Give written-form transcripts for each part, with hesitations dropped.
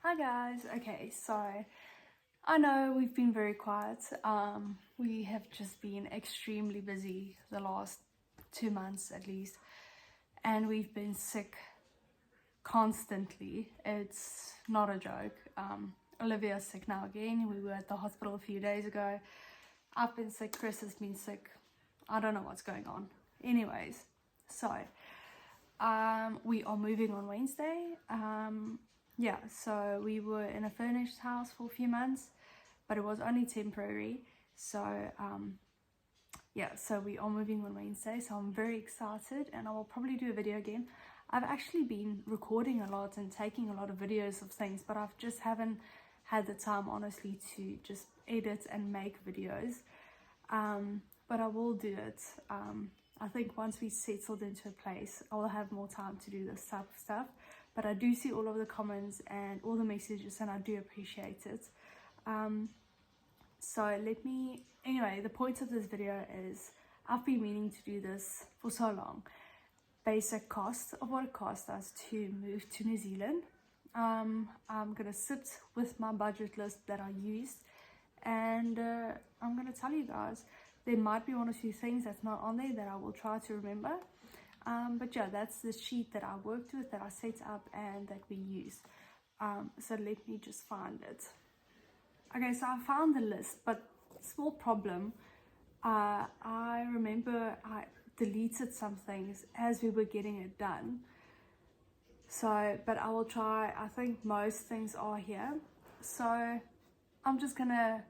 Hi guys. Okay, so I know we've been very quiet. We have just been extremely busy the last 2 months at least, and we've been sick constantly. It's not a joke. Olivia's sick now again. We were at the hospital a few days ago. I've been sick. Chris has been sick. I don't know what's going on. Anyways, so we are moving on Wednesday. Yeah, so we were in a furnished house for a few months, but it was only temporary. So yeah, so we are moving on Wednesday, so I'm very excited, and I will probably do a video again. I've actually been recording a lot and taking a lot of videos of things, but I've just haven't had the time, honestly, to just edit and make videos. But I will do it. I think once we settled into a place, I will have more time to do this type of stuff. But I do see all of the comments and all the messages, and I do appreciate it. So anyway, the point of this video is I've been meaning to do this for so long. Basic cost of what it cost us to move to New Zealand. I'm gonna sit with my budget list that I used, and I'm gonna tell you guys. There might be one or two things that's not on there that I will try to remember. But yeah, that's the sheet that I worked with, that I set up, and that we use. So let me just find it. Okay, so I found the list, but small problem. I remember I deleted some things as we were getting it done. So, but I will try. I think most things are here. So I'm just gonna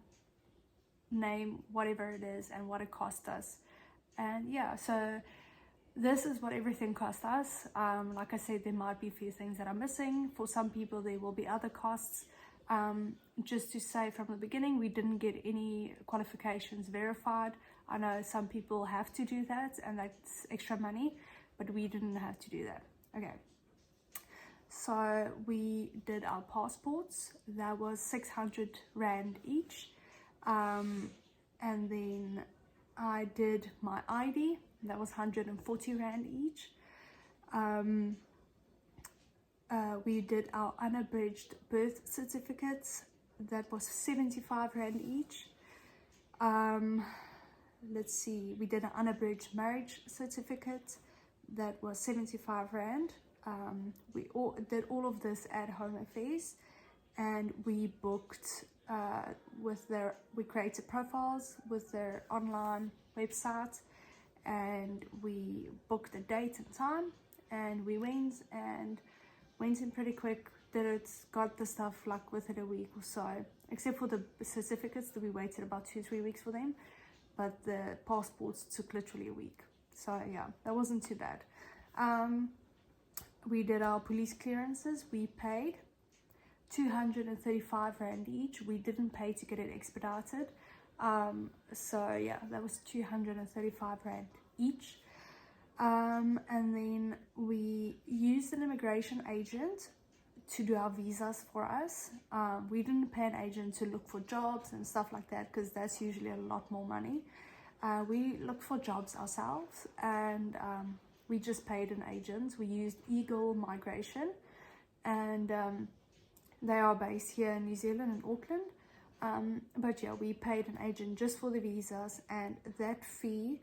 name whatever it is and what it cost us. And yeah, so this is what everything cost us. Like I said, there might be a few things that are missing. For some people, there will be other costs. Just to say from the beginning, we didn't get any qualifications verified. I know some people have to do that, and that's extra money, but we didn't have to do that. Okay. So we did our passports. That was 600 Rand each. And then I did my ID. That was 140 Rand each. We did our unabridged birth certificates. That was 75 Rand each. Let's see, we did an unabridged marriage certificate. That was 75 Rand. We did all of this at Home Affairs, and we booked we created profiles with their online website, and we booked a date and time, and we went in pretty quick, did it, got the stuff like within a week or so, except for the certificates that we waited about 2-3 weeks for them, but the passports took literally a week. So yeah, that wasn't too bad. We did our police clearances. We paid 235 Rand each. We didn't pay to get it expedited. So yeah, that was 235 Rand each. And then we used an immigration agent to do our visas for us. We didn't pay an agent to look for jobs and stuff like that, because that's usually a lot more money. We looked for jobs ourselves, and we just paid an agent. We used Eagle Migration, and they are based here in New Zealand, in Auckland. But yeah, we paid an agent just for the visas, and that fee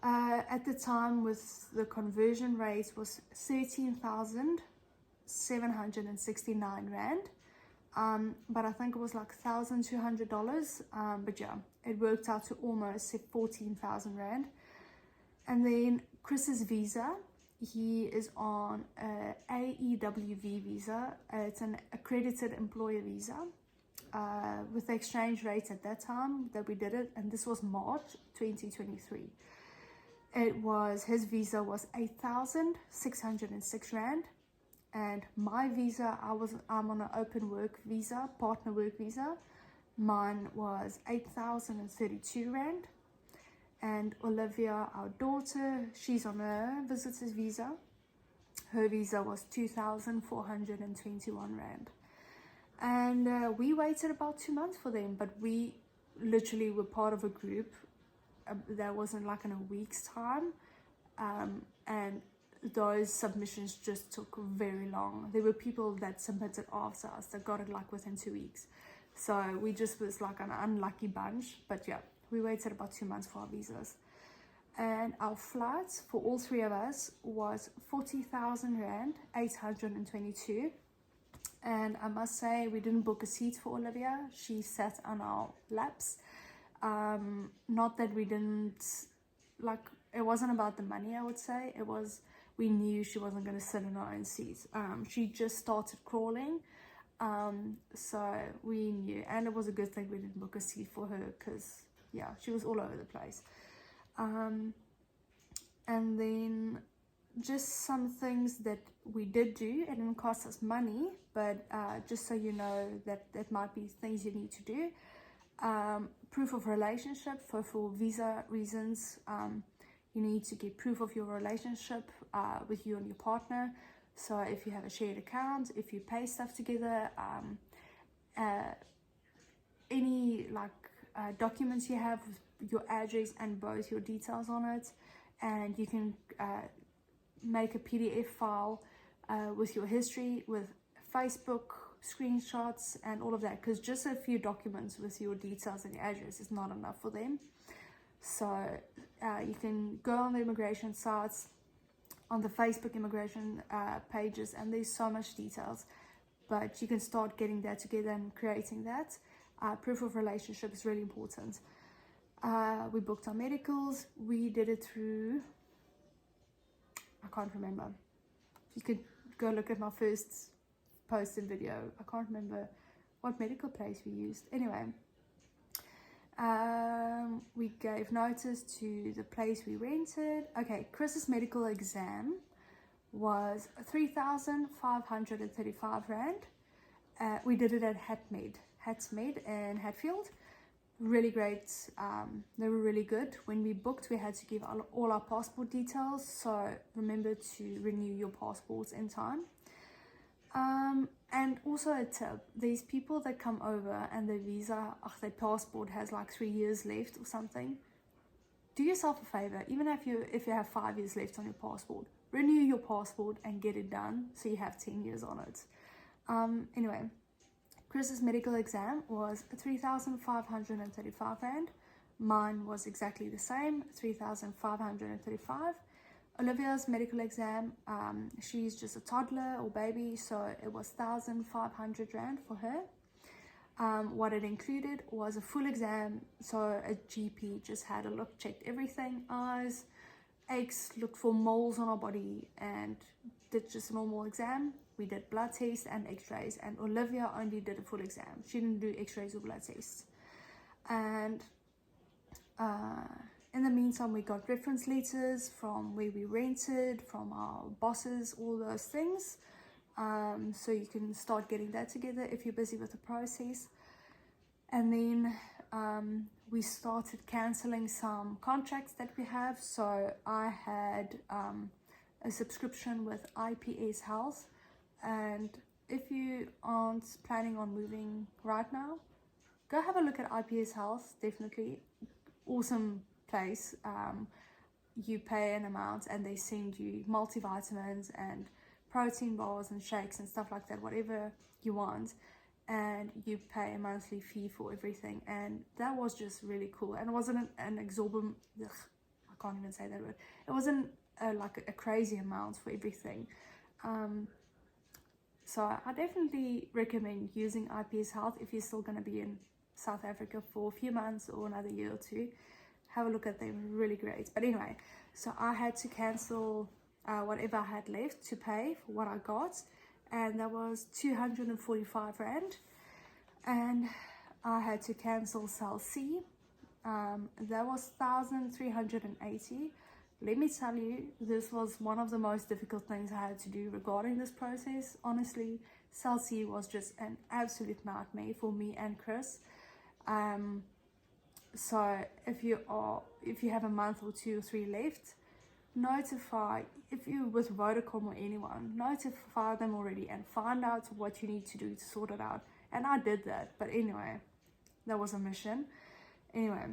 at the time with the conversion rate was 13,769 Rand. But I think it was like $1,200. But yeah, it worked out to almost 14,000 Rand. And then Chris's visa, he is on a AEWV visa. It's an accredited employer visa. With the exchange rate at that time that we did it, and this was March 2023. His visa was 8,606 Rand, and my visa, I'm on an open work visa, partner work visa. Mine was 8,032 Rand. And Olivia, our daughter, she's on a visitor's visa. Her visa was 2,421 Rand. And we waited about 2 months for them, but we literally were part of a group that wasn't like in a week's time. And those submissions just took very long. There were people that submitted after us that got it like within 2 weeks. So we just was like an unlucky bunch. But yeah, we waited about 2 months for our visas. And our flights for all three of us was 40,000 Rand, 822. And I must say, we didn't book a seat for Olivia. She sat on our laps. Not that we didn't, like, it wasn't about the money, I would say. It was, we knew she wasn't going to sit in her own seat. She just started crawling. So we knew, and it was a good thing we didn't book a seat for her, because yeah, she was all over the place. And then just some things that we did do. It didn't cost us money, but just so you know that that might be things you need to do. Proof of relationship for visa reasons. You need to get proof of your relationship with you and your partner. So if you have a shared account, if you pay stuff together, any like documents you have with your address and both your details on it, and you can make a PDF file with your history, with Facebook screenshots and all of that, because just a few documents with your details and your address is not enough for them. So you can go on the immigration sites, on the Facebook immigration pages, and there's so much details, but you can start getting that together and creating that. Proof of relationship is really important. We booked our medicals. We did it through, I can't remember. You could go look at my first posted video. I can't remember what medical place we used. Anyway, we gave notice to the place we rented. Okay, Chris's medical exam was 3,535 Rand. We did it at Hatmed in Hatfield. Really great. They were really good. When we booked, we had to give all our passport details, so remember to renew your passports in time. And also a tip, there's people that come over and their visa, their passport has like 3 years left or something. Do yourself a favor, even if you have 5 years left on your passport, renew your passport and get it done so you have 10 years on it. Anyway, Chris's medical exam was 3,535 Rand. Mine was exactly the same, 3,535. Olivia's medical exam, she's just a toddler or baby, so it was 1,500 Rand for her. What it included was a full exam, so a GP just had a look, checked everything, eyes, aches, looked for moles on our body, and did just a normal exam. We did blood tests and x-rays, and Olivia only did a full exam. She didn't do x-rays or blood tests. And in the meantime, we got reference letters from where we rented, from our bosses, all those things. So you can start getting that together if you're busy with the process. And then we started cancelling some contracts that we have. So I had a subscription with IPS Health. And if you aren't planning on moving right now, go have a look at IPS Health. Definitely awesome place. You pay an amount and they send you multivitamins and protein bars and shakes and stuff like that, whatever you want, and you pay a monthly fee for everything. And that was just really cool, and it wasn't an exorbitant, I can't even say that word, it wasn't like a crazy amount for everything. So I definitely recommend using IPS Health if you're still going to be in South Africa for a few months or another year or two. Have a look at them, really great. But anyway, so I had to cancel whatever I had left to pay for what I got, and that was 245 Rand. And I had to cancel Cell C, that was 1,380. Let me tell you, this was one of the most difficult things I had to do regarding this process. Honestly, Cell C was just an absolute nightmare for me and Chris. So if you have a month or 2 or 3 left, notify, if you're with Vodacom or anyone, notify them already and find out what you need to do to sort it out. And I did that, but anyway, that was a mission. Anyway,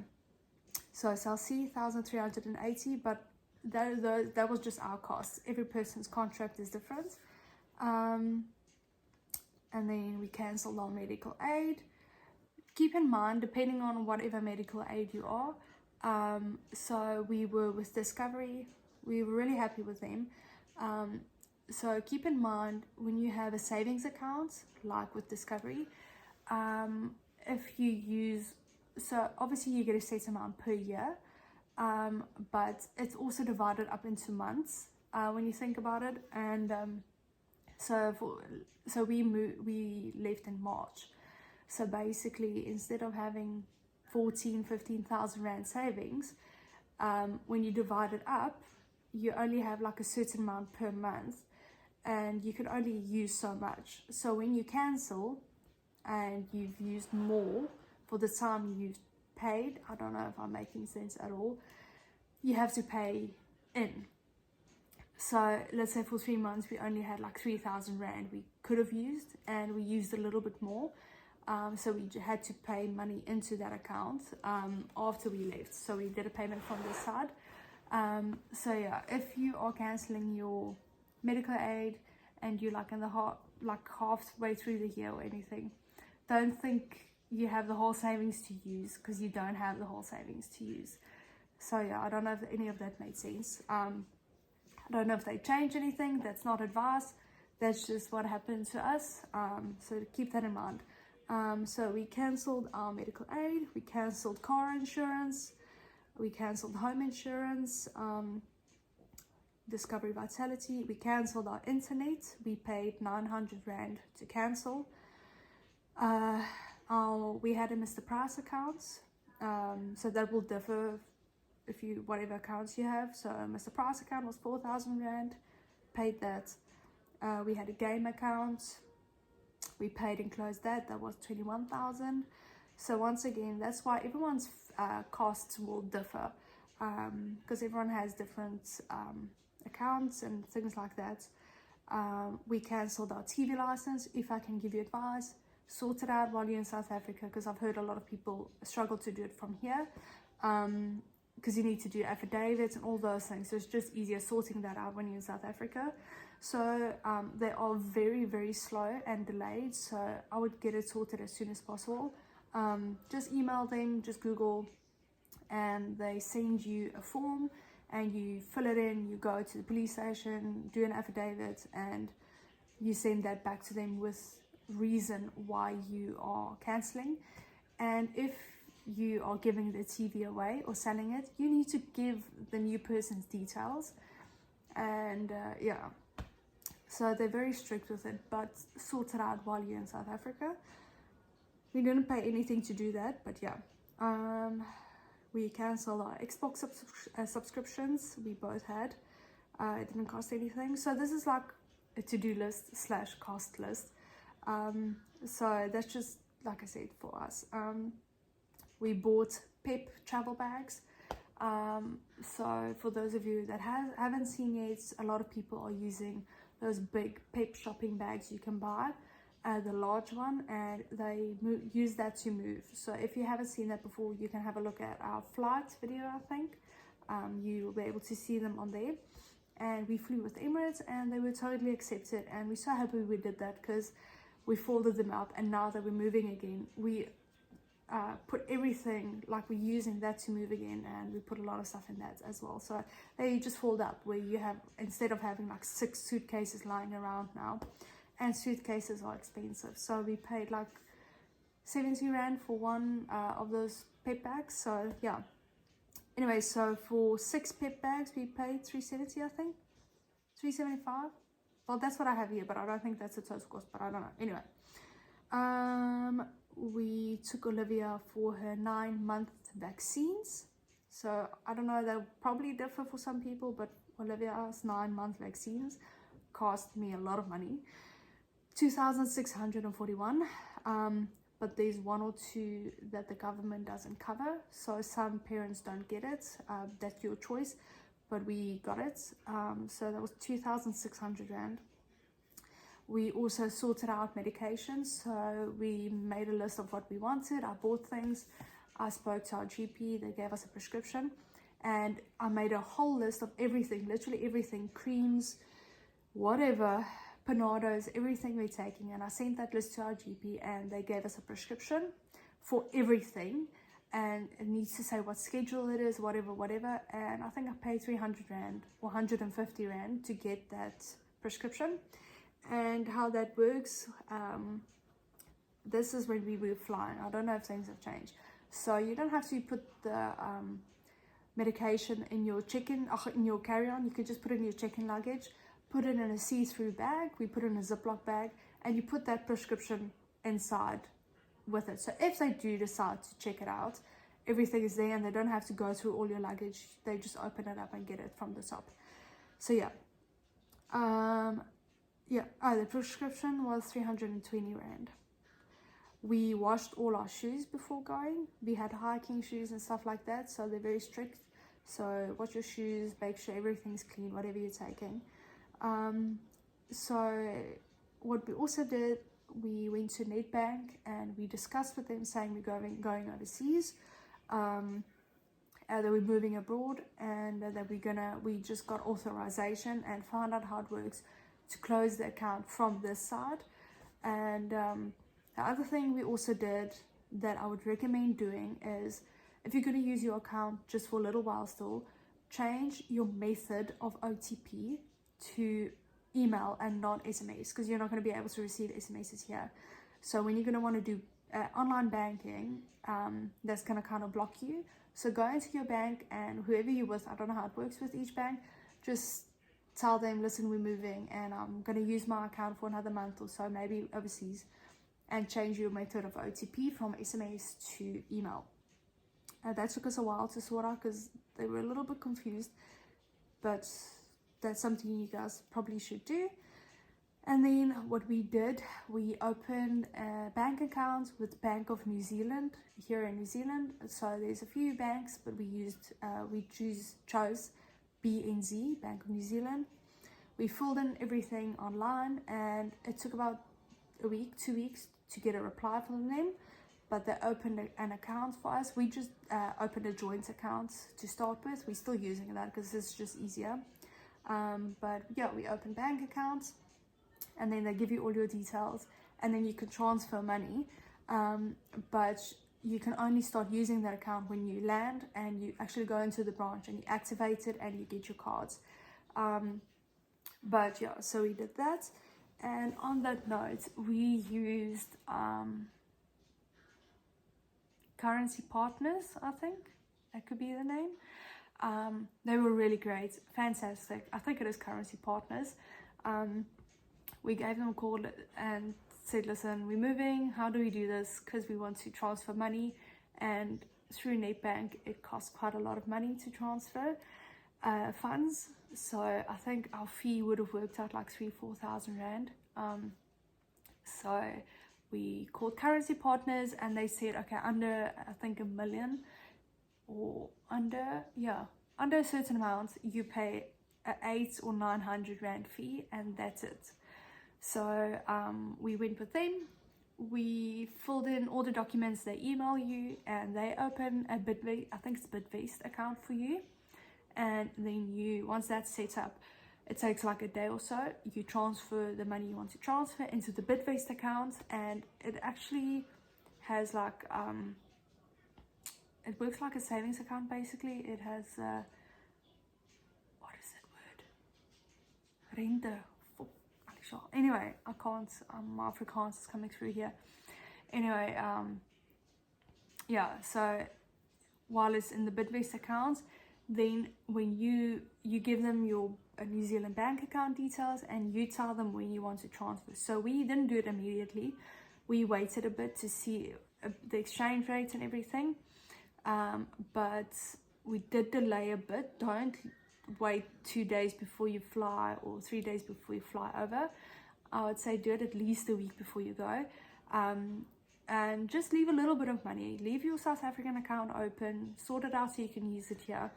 so Cell C 1,380, but that was just our costs. Every person's contract is different. And then we cancelled our medical aid. Keep in mind, depending on whatever medical aid you are, so we were with Discovery. We were really happy with them. So keep in mind, when you have a savings account, like with Discovery, if you use, so obviously you get a set amount per year, but it's also divided up into months when you think about it. And so we left in March. So basically, instead of having 15,000 rand savings, when you divide it up, you only have like a certain amount per month, and you can only use so much. So when you cancel and you've used more for the time you've paid, I don't know if I'm making sense at all, you have to pay in. So let's say for 3 months we only had like 3,000 rand we could have used, and we used a little bit more. So we had to pay money into that account after we left. So we did a payment from this side. So yeah, if you are cancelling your medical aid and you're like in the halfway through the year or anything, don't think you have the whole savings to use, because you don't have the whole savings to use. So yeah, I don't know if any of that made sense. I don't know if they changed anything. That's not advice. That's just what happened to us. So keep that in mind. So we cancelled our medical aid, we cancelled car insurance, we cancelled home insurance, Discovery Vitality, we cancelled our internet, we paid 900 rand to cancel. We had a Mr. Price account, so that will differ if you, whatever accounts you have. So Mr. Price account was 4,000 rand, paid that. We had a game account, we paid and closed that was 21,000. So once again, that's why everyone's costs will differ, because everyone has different accounts and things like that. We cancelled our TV license. If I can give you advice, sort it out while you're in South Africa, because I've heard a lot of people struggle to do it from here, because you need to do affidavits and all those things. So it's just easier sorting that out when you're in South Africa. So they are very, very slow and delayed. So I would get it sorted as soon as possible. Just email them, just Google, and they send you a form and you fill it in. You go to the police station, do an affidavit, and you send that back to them with reason why you are cancelling. And if you are giving the TV away or selling it, you need to give the new person's details. And yeah, so they're very strict with it, but sort it out while you're in South Africa. We didn't pay anything to do that, but yeah. We cancelled our Xbox subscriptions we both had. It didn't cost anything. So this is like a to-do list / cost list. So that's just, like I said, for us. We bought Pip Travel Bags. So for those of you that haven't seen yet, a lot of people are using those big Pip shopping bags you can buy, the large one, and they use that to move. So if you haven't seen that before, you can have a look at our flight video, I think. You will be able to see them on there. And we flew with Emirates, and they were totally accepted, and we're so happy we did that, because we folded them up, and now that we're moving again, we put everything, like we're using that to move again, and we put a lot of stuff in that as well. So they just fold up, where you have, instead of having like 6 suitcases lying around now, and suitcases are expensive. So we paid like 70 rand for one of those Pip bags. So yeah, anyway, so for 6 Pip bags we paid 370, I think 375. Well, that's what I have here, but I don't think that's the total cost, but I don't know. Anyway, we took Olivia for her 9-month vaccines. So I don't know, they'll probably differ for some people, but Olivia's 9-month vaccines cost me a lot of money, 2,641. But there's 1 or 2 that the government doesn't cover, so some parents don't get it. That's your choice, but we got it. So that was 2,600 rand. We also sorted out medications, so we made a list of what we wanted. I bought things, I spoke to our GP, they gave us a prescription, and I made a whole list of everything, literally everything, creams, whatever, Panados, everything we're taking, and I sent that list to our GP, and they gave us a prescription for everything, and it needs to say what schedule it is, whatever, and I think I paid 300 Rand or 150 Rand to get that prescription. And how that works, this is when we were flying. I don't know if things have changed, so you don't have to put the medication in your in your carry-on. You could just put it in your check-in luggage, put it in a see-through bag. We put it in a Ziploc bag, and you put that prescription inside with it. So if they do decide to check it out, everything is there, and they don't have to go through all your luggage. They just open it up and get it from the top. So yeah, the prescription was 320 Rand. We washed all our shoes before going. We had hiking shoes and stuff like that, so they're very strict. So wash your shoes, make sure everything's clean, whatever you're taking. So what we also did, we went to Nedbank and we discussed with them saying we're going overseas, that we're moving abroad, and that we just got authorization and found out how it works to close the account from this side. And the other thing we also did that I would recommend doing is, if you're going to use your account just for a little while still, change your method of OTP to email and not SMS, because you're not going to be able to receive SMSs here. So when you're going to want to do online banking, that's going to kind of block you. So go into your bank, and whoever you're with, I don't know how it works with each bank, just tell them, listen, we're moving and I'm going to use my account for another month or so, maybe overseas, and change your method of OTP from SMS to email. That took us a while to sort out because they were a little bit confused, but that's something you guys probably should do. And then what we did, we opened a bank account with Bank of New Zealand here in New Zealand. So there's a few banks, but we chose BNZ, Bank of New Zealand. We filled in everything online, and it took about a week, 2 weeks to get a reply from them. But they opened an account for us. We just opened a joint account to start with. We're still using that because it's just easier. But yeah, we opened bank accounts, and then they give you all your details, and then you can transfer money. But you can only start using that account when you land and you actually go into the branch and you activate it and you get your cards. But yeah, so we did that. And on that note, we used Currency Partners, I think that could be the name. They were really great, fantastic. I think it is Currency Partners. We gave them a call and said, listen, we're moving, how do we do this? Because we want to transfer money, and through Nedbank it costs quite a lot of money to transfer funds. So I think our fee would have worked out like 3,000-4,000 Rand. So we called Currency Partners, and they said, okay, under I think $1 million or under a certain amount, you pay a 800 or 900 Rand fee, and that's it. So we went with them. We filled in all the documents they email you, and they open a I think it's Bitvest account for you. And then once that's set up, it takes like a day or so. You transfer the money you want to transfer into the Bitvest account, and it actually has like it works like a savings account basically. It has what is that word? Rente. Anyway, I can't, my Afrikaans is coming through here. Anyway, yeah, so while it's in the Bitvest account, then when you give them your New Zealand bank account details, and you tell them when you want to transfer. So we didn't do it immediately. We waited a bit to see the exchange rate and everything, but we did delay a bit. Don't wait 2 days before you fly or 3 days before you fly over. I would say do it at least a week before you go, and just leave a little bit of money. Leave your South African account open, sort it out so you can use it here.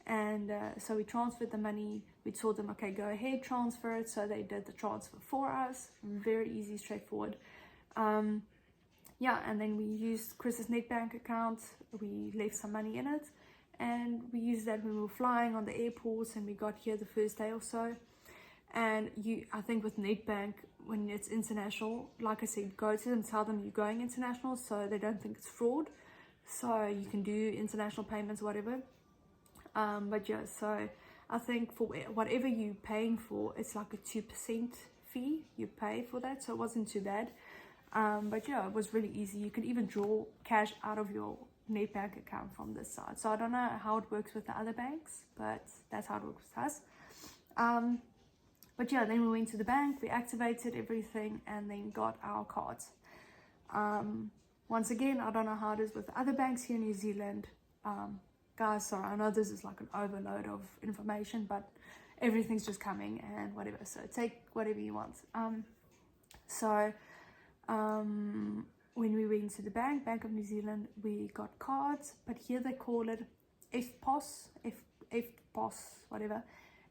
And so we transferred the money. We told them, okay, go ahead, transfer it. So they did the transfer for us. Very easy, straightforward. Yeah, and then we used Chris's Nedbank account. We left some money in it, and we used that when we were flying on the airports, and we got here the first day or so. And I think with Nedbank, when it's international, like I said, go to them, tell them you're going international, so they don't think it's fraud. So you can do international payments, whatever. But yeah, so I think for whatever you're paying for, it's like a 2% fee you pay for that, so it wasn't too bad. But yeah, it was really easy. You could even draw cash out of your Nedbank account from this side. So I don't know how it works with the other banks, but that's how it works with us. But yeah, then we went to the bank, we activated everything, and then got our cards. Once again, I don't know how it is with other banks here in New Zealand. Guys, sorry, I know this is like an overload of information, but everything's just coming and whatever. So take whatever you want. When we went to the Bank of New Zealand, we got cards, but here they call it FPOS, whatever.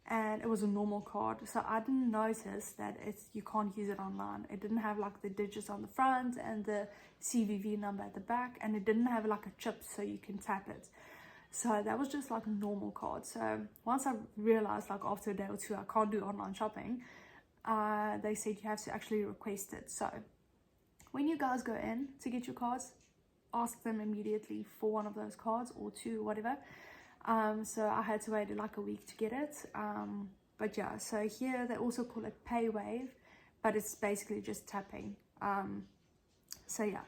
And it was a normal card, so I didn't notice that you can't use it online. It didn't have like the digits on the front and the CVV number at the back, and it didn't have like a chip so you can tap it. So that was just like a normal card. So once I realized, like after a day or two, I can't do online shopping, they said you have to actually request it. So when you guys go in to get your cards, ask them immediately for one of those cards, or two, whatever. So I had to wait like a week to get it. But yeah, so here they also call it Pay Wave, but it's basically just tapping. So yeah,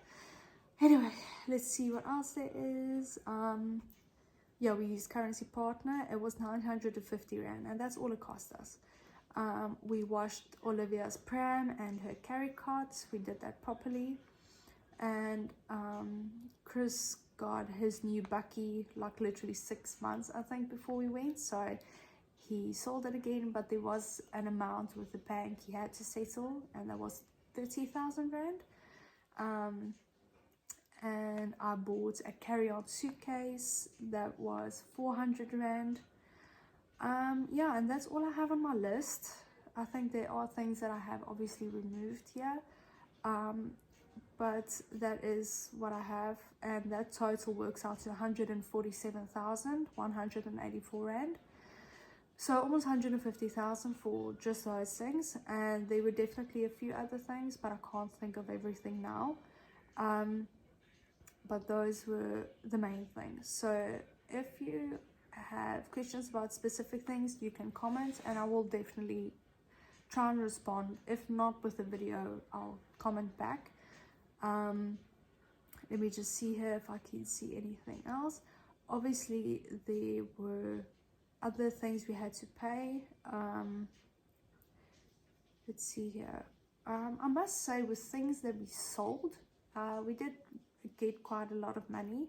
anyway, let's see what else there is. Yeah, we used Currency Partner. It was 950 Rand, and that's all it cost us. We washed Olivia's pram and her carry carts. We did that properly. And Chris got his new bucky like literally 6 months, I think, before we went. So he sold it again, but there was an amount with the bank he had to settle, and that was 30,000 Rand. And I bought a carry-on suitcase that was 400 Rand. Yeah, and that's all I have on my list. I think there are things that I have obviously removed here, but that is what I have, and that total works out to 147,184 Rand. So almost 150,000 for just those things, and there were definitely a few other things, but I can't think of everything now. But those were the main things. So if you have questions about specific things, you can comment, and I will definitely try and respond. If not with the video, I'll comment back. Let me just see here if I can see anything else. Obviously there were other things we had to pay. Let's see here. I must say, with things that we sold, we did get quite a lot of money.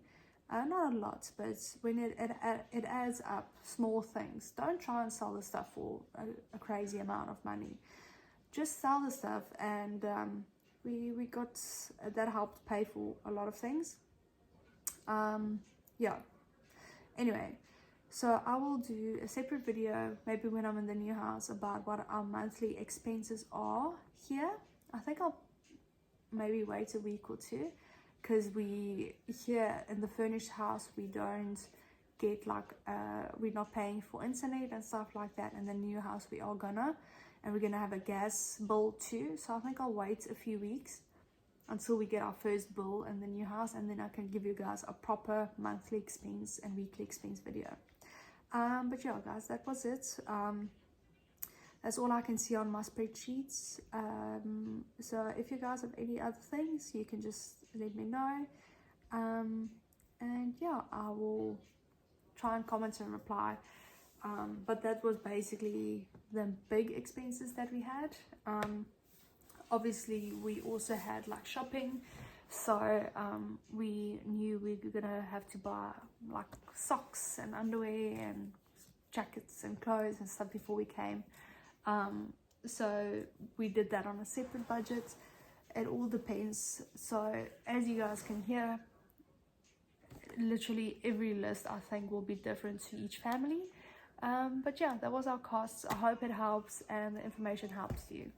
Not a lot, but when it adds up, small things. Don't try and sell the stuff for a crazy amount of money. Just sell the stuff, and we got that helped pay for a lot of things. Yeah, anyway, so I will do a separate video maybe when I'm in the new house about what our monthly expenses are here. I think I'll maybe wait a week or two, because we here in the furnished house, we don't get like we're not paying for internet and stuff like that. In the new house we are gonna, and we're gonna have a gas bill too. So I think I'll wait a few weeks until we get our first bill in the new house, and then I can give you guys a proper monthly expense and weekly expense video. But yeah, guys, that was it. That's all I can see on my spreadsheets. So if you guys have any other things, you can just let me know. And yeah, I will try and comment and reply. But that was basically the big expenses that we had. Obviously we also had like shopping, so we knew we were gonna have to buy like socks and underwear and jackets and clothes and stuff before we came. So we did that on a separate budget. It all depends. So as you guys can hear, literally every list I think will be different to each family. But yeah, that was our costs. I hope it helps and the information helps you.